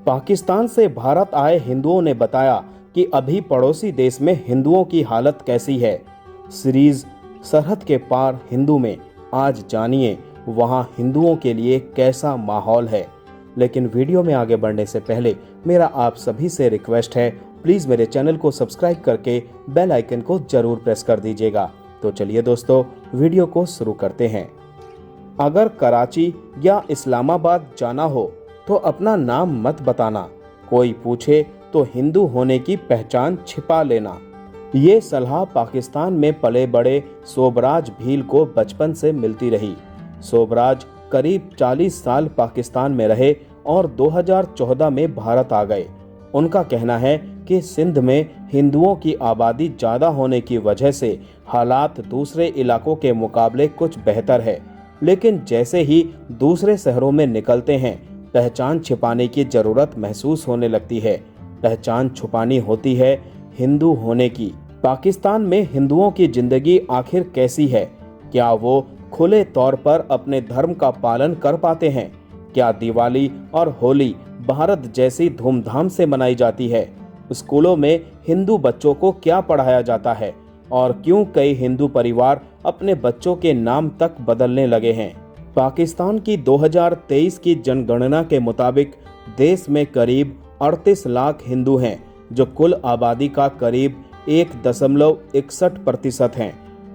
पाकिस्तान से भारत आए हिंदुओं ने बताया कि अभी पड़ोसी देश में हिंदुओं की हालत कैसी है। सीरीज सरहद के पार हिंदू में आज जानिए वहां हिंदुओं के लिए कैसा माहौल है। लेकिन वीडियो में आगे बढ़ने से पहले मेरा आप सभी से रिक्वेस्ट है, प्लीज मेरे चैनल को सब्सक्राइब करके बेल आइकन को जरूर प्रेस कर दीजिएगा। तो चलिए दोस्तों, वीडियो को शुरू करते हैं। अगर कराची या इस्लामाबाद जाना हो तो अपना नाम मत बताना, कोई पूछे तो हिंदू होने की पहचान छिपा लेना। ये सलाह पाकिस्तान में पले बड़े सोबराज भील को बचपन से मिलती रही। सोबराज करीब 40 साल पाकिस्तान में रहे और 2014 में भारत आ गए। उनका कहना है कि सिंध में हिंदुओं की आबादी ज़्यादा होने की वजह से हालात दूसरे इलाकों के मुकाबले कुछ बेहतर है, लेकिन जैसे ही दूसरे शहरों में निकलते हैं पहचान छिपाने की जरूरत महसूस होने लगती है। पहचान छुपानी होती है हिंदू होने की। पाकिस्तान में हिंदुओं की जिंदगी आखिर कैसी है? क्या वो खुले तौर पर अपने धर्म का पालन कर पाते हैं? क्या दिवाली और होली भारत जैसी धूमधाम से मनाई जाती है? स्कूलों में हिंदू बच्चों को क्या पढ़ाया जाता है? और क्यों कई हिंदू परिवार अपने बच्चों के नाम तक बदलने लगे हैं? पाकिस्तान की 2023 की जनगणना के मुताबिक देश में करीब 38 लाख हिंदू हैं, जो कुल आबादी का करीब 1.61% हैं।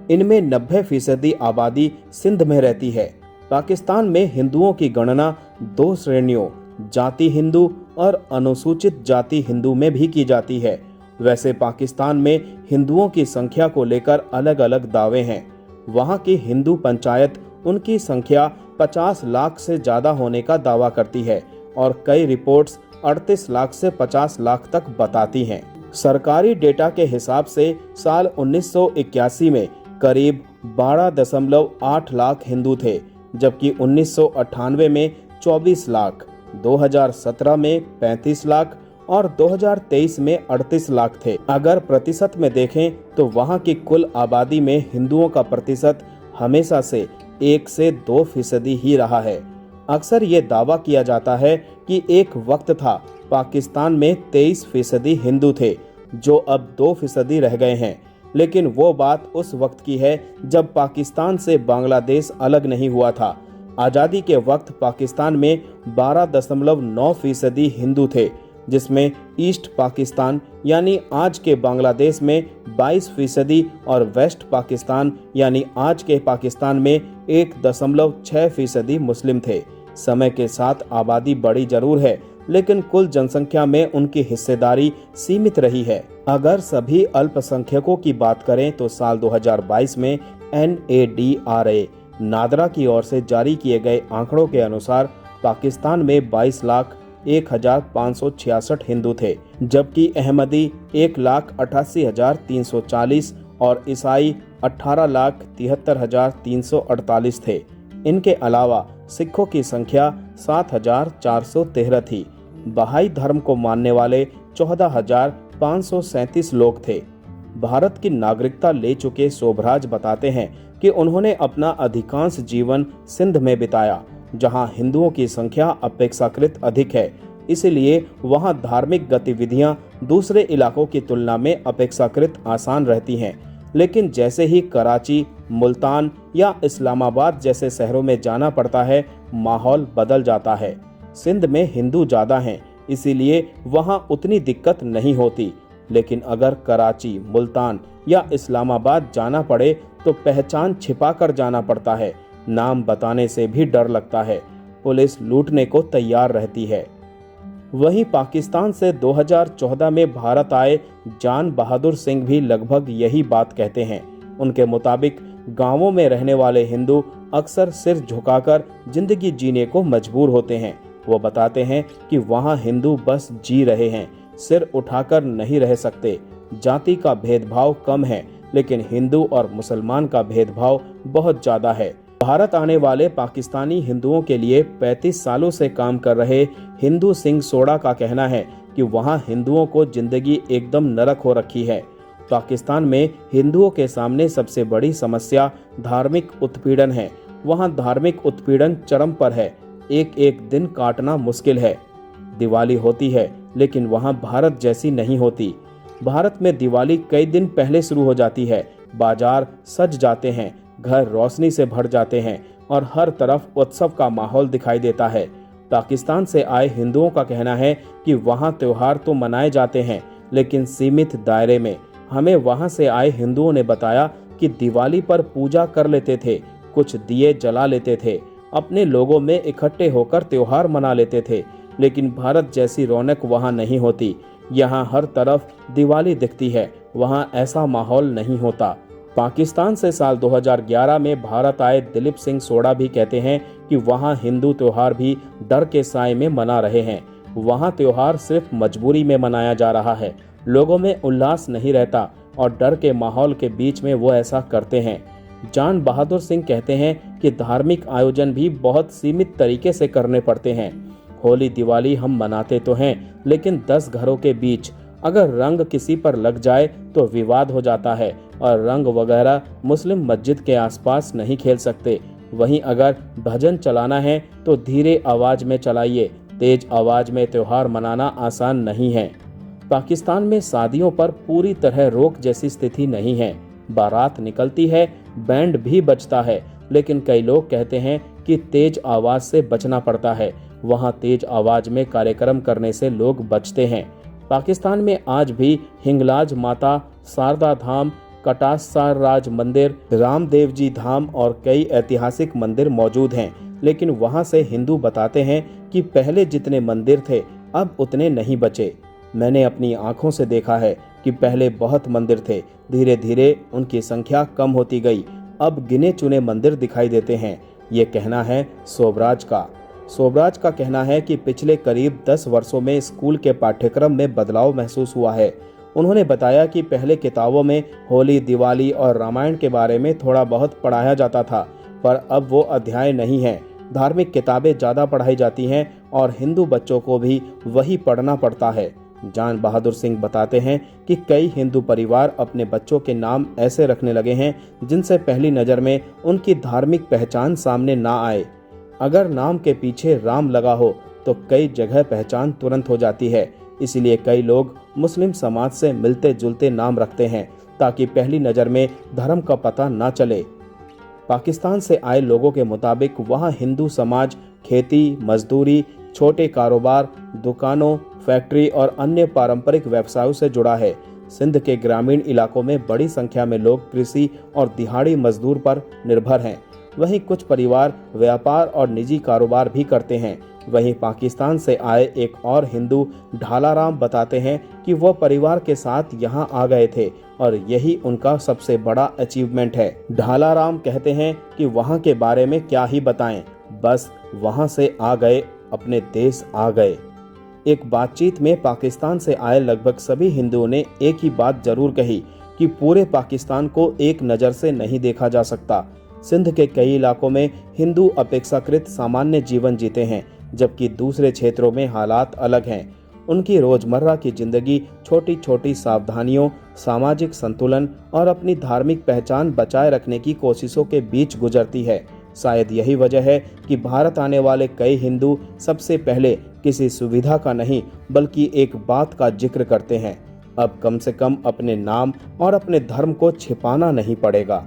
इनमें 90% आबादी सिंध में रहती है। पाकिस्तान में हिंदुओं की गणना 2 श्रेणियों जाति हिंदू और अनुसूचित जाति हिंदू में भी की जाती है। वैसे पाकिस्तान में हिंदुओं की संख्या को लेकर अलग अलग दावे हैं। वहां की हिंदू पंचायत उनकी संख्या 50 लाख से ज्यादा होने का दावा करती है और कई रिपोर्ट्स 38 लाख से 50 लाख तक बताती हैं। सरकारी डेटा के हिसाब से साल 1981 में करीब 12.8 लाख हिंदू थे, जबकि 1998 में 24 लाख, 2017 में 35 लाख और 2023 में 38 लाख थे। अगर प्रतिशत में देखें तो वहां की कुल आबादी में हिंदुओं का प्रतिशत हमेशा से 1 से 2% ही रहा है। अक्सर ये दावा किया जाता है कि एक वक्त था पाकिस्तान में 23% हिंदू थे, जो अब 2% रह गए हैं। लेकिन वो बात उस वक्त की है जब पाकिस्तान से बांग्लादेश अलग नहीं हुआ था। आज़ादी के वक्त पाकिस्तान में 12.9% हिंदू थे, जिसमें ईस्ट पाकिस्तान यानी आज के बांग्लादेश में 22% और वेस्ट पाकिस्तान यानी आज के पाकिस्तान में 1.6% मुस्लिम थे। समय के साथ आबादी बढ़ी जरूर है, लेकिन कुल जनसंख्या में उनकी हिस्सेदारी सीमित रही है। अगर सभी अल्पसंख्यकों की बात करें तो साल 2022 में NADRA नादरा की ओर से जारी किए गए आंकड़ों के अनुसार पाकिस्तान में 22,01,566 हिंदू थे, जबकि अहमदी 1,88,340 और ईसाई 18,73,348 थे। इनके अलावा सिखों की संख्या 7,413 थी। बहाई धर्म को मानने वाले 14,537 लोग थे। भारत की नागरिकता ले चुके सोबराज बताते हैं कि उन्होंने अपना अधिकांश जीवन सिंध में बिताया, जहां हिंदुओं की संख्या अपेक्षाकृत अधिक है। इसलिए वहां धार्मिक गतिविधियां दूसरे इलाकों की तुलना में अपेक्षाकृत आसान रहती हैं। लेकिन जैसे ही कराची, मुल्तान या इस्लामाबाद जैसे शहरों में जाना पड़ता है, माहौल बदल जाता है। सिंध में हिंदू ज़्यादा हैं, इसीलिए वहां उतनी दिक्कत नहीं होती। लेकिन अगर कराची, मुल्तान या इस्लामाबाद जाना पड़े तो पहचान छिपा कर जाना पड़ता है। नाम बताने से भी डर लगता है। पुलिस लूटने को तैयार रहती है। वहीं पाकिस्तान से 2014 में भारत आए जान बहादुर सिंह भी लगभग यही बात कहते हैं। उनके मुताबिक गांवों में रहने वाले हिंदू अक्सर सिर झुकाकर जिंदगी जीने को मजबूर होते हैं। वो बताते हैं कि वहां हिंदू बस जी रहे हैं, सिर उठाकर नहीं रह सकते। जाति का भेदभाव कम है, लेकिन हिंदू और मुसलमान का भेदभाव बहुत ज्यादा है। भारत आने वाले पाकिस्तानी हिंदुओं के लिए 35 सालों से काम कर रहे हिंदू सिंह सोडा का कहना है कि वहां हिंदुओं को जिंदगी एकदम नरक हो रखी है। पाकिस्तान में हिंदुओं के सामने सबसे बड़ी समस्या धार्मिक उत्पीड़न है। वहां धार्मिक उत्पीड़न चरम पर है। एक एक दिन काटना मुश्किल है। दिवाली होती है, लेकिन वहाँ भारत जैसी नहीं होती। भारत में दिवाली कई दिन पहले शुरू हो जाती है। बाजार सज जाते हैं, घर रोशनी से भर जाते हैं और हर तरफ उत्सव का माहौल दिखाई देता है। पाकिस्तान से आए हिंदुओं का कहना है कि वहाँ त्योहार तो मनाए जाते हैं, लेकिन सीमित दायरे में। हमें वहाँ से आए हिंदुओं ने बताया कि दिवाली पर पूजा कर लेते थे, कुछ दिए जला लेते थे, अपने लोगों में इकट्ठे होकर त्योहार मना लेते थे, लेकिन भारत जैसी रौनक वहाँ नहीं होती। यहाँ हर तरफ दिवाली दिखती है, वहाँ ऐसा माहौल नहीं होता। पाकिस्तान से साल 2011 में भारत आए दिलीप सिंह सोढ़ा भी कहते हैं कि वहाँ हिंदू त्योहार भी डर के साए में मना रहे हैं। वहाँ त्योहार सिर्फ मजबूरी में मनाया जा रहा है, लोगों में उल्लास नहीं रहता और डर के माहौल के बीच में वो ऐसा करते हैं। जान बहादुर सिंह कहते हैं कि धार्मिक आयोजन भी बहुत सीमित तरीके से करने पड़ते हैं। होली दिवाली हम मनाते तो हैं, लेकिन 10 घरों के बीच अगर रंग किसी पर लग जाए तो विवाद हो जाता है और रंग वगैरह मुस्लिम मस्जिद के आसपास नहीं खेल सकते। वहीं अगर भजन चलाना है तो धीरे आवाज में चलाइए, तेज आवाज में त्योहार मनाना आसान नहीं है। पाकिस्तान में शादियों पर पूरी तरह रोक जैसी स्थिति नहीं है। बारात निकलती है, बैंड भी बजता है, लेकिन कई लोग कहते हैं कि तेज आवाज से बचना पड़ता है। वहाँ तेज आवाज में कार्यक्रम करने से लोग बचते हैं। पाकिस्तान में आज भी हिंगलाज माता, शारदा धाम, कटासार राज मंदिर, रामदेव जी धाम और कई ऐतिहासिक मंदिर मौजूद हैं, लेकिन वहां से हिंदू बताते हैं कि पहले जितने मंदिर थे अब उतने नहीं बचे। मैंने अपनी आंखों से देखा है कि पहले बहुत मंदिर थे, धीरे धीरे उनकी संख्या कम होती गई, अब गिने चुने मंदिर दिखाई देते हैं। ये कहना है सोबराज का। सोबराज का कहना है कि पिछले करीब 10 वर्षों में स्कूल के पाठ्यक्रम में बदलाव महसूस हुआ है। उन्होंने बताया कि पहले किताबों में होली, दिवाली और रामायण के बारे में थोड़ा बहुत पढ़ाया जाता था, पर अब वो अध्याय नहीं है। धार्मिक किताबें ज़्यादा पढ़ाई जाती हैं और हिंदू बच्चों को भी वही पढ़ना पड़ता है। जान बहादुर सिंह बताते हैं कि कई हिंदू परिवार अपने बच्चों के नाम ऐसे रखने लगे हैं जिनसे पहली नज़र में उनकी धार्मिक पहचान सामने ना आए। अगर नाम के पीछे राम लगा हो तो कई जगह पहचान तुरंत हो जाती है। इसलिए कई लोग मुस्लिम समाज से मिलते जुलते नाम रखते हैं ताकि पहली नज़र में धर्म का पता ना चले। पाकिस्तान से आए लोगों के मुताबिक वहाँ हिंदू समाज खेती, मजदूरी, छोटे कारोबार, दुकानों, फैक्ट्री और अन्य पारंपरिक व्यवसायों से जुड़ा है। सिंध के ग्रामीण इलाकों में बड़ी संख्या में लोग कृषि और दिहाड़ी मजदूर पर निर्भर हैं। वहीं कुछ परिवार व्यापार और निजी कारोबार भी करते हैं। वहीं पाकिस्तान से आए एक और हिंदू ढालाराम बताते हैं कि वो परिवार के साथ यहाँ आ गए थे और यही उनका सबसे बड़ा अचीवमेंट है। ढालाराम कहते हैं कि वहाँ के बारे में क्या ही बताएं, बस वहाँ से आ गए, अपने देश आ गए। एक बातचीत में पाकिस्तान से आए लगभग सभी हिंदुओं ने एक ही बात जरूर कही कि पूरे पाकिस्तान को एक नज़र से नहीं देखा जा सकता। सिंध के कई इलाकों में हिंदू अपेक्षाकृत सामान्य जीवन जीते हैं, जबकि दूसरे क्षेत्रों में हालात अलग हैं। उनकी रोजमर्रा की जिंदगी छोटी छोटी सावधानियों, सामाजिक संतुलन और अपनी धार्मिक पहचान बचाए रखने की कोशिशों के बीच गुजरती है। शायद यही वजह है कि भारत आने वाले कई हिंदू सबसे पहले किसी सुविधा का नहीं बल्कि एक बात का जिक्र करते हैं, अब कम से कम अपने नाम और अपने धर्म को छिपाना नहीं पड़ेगा।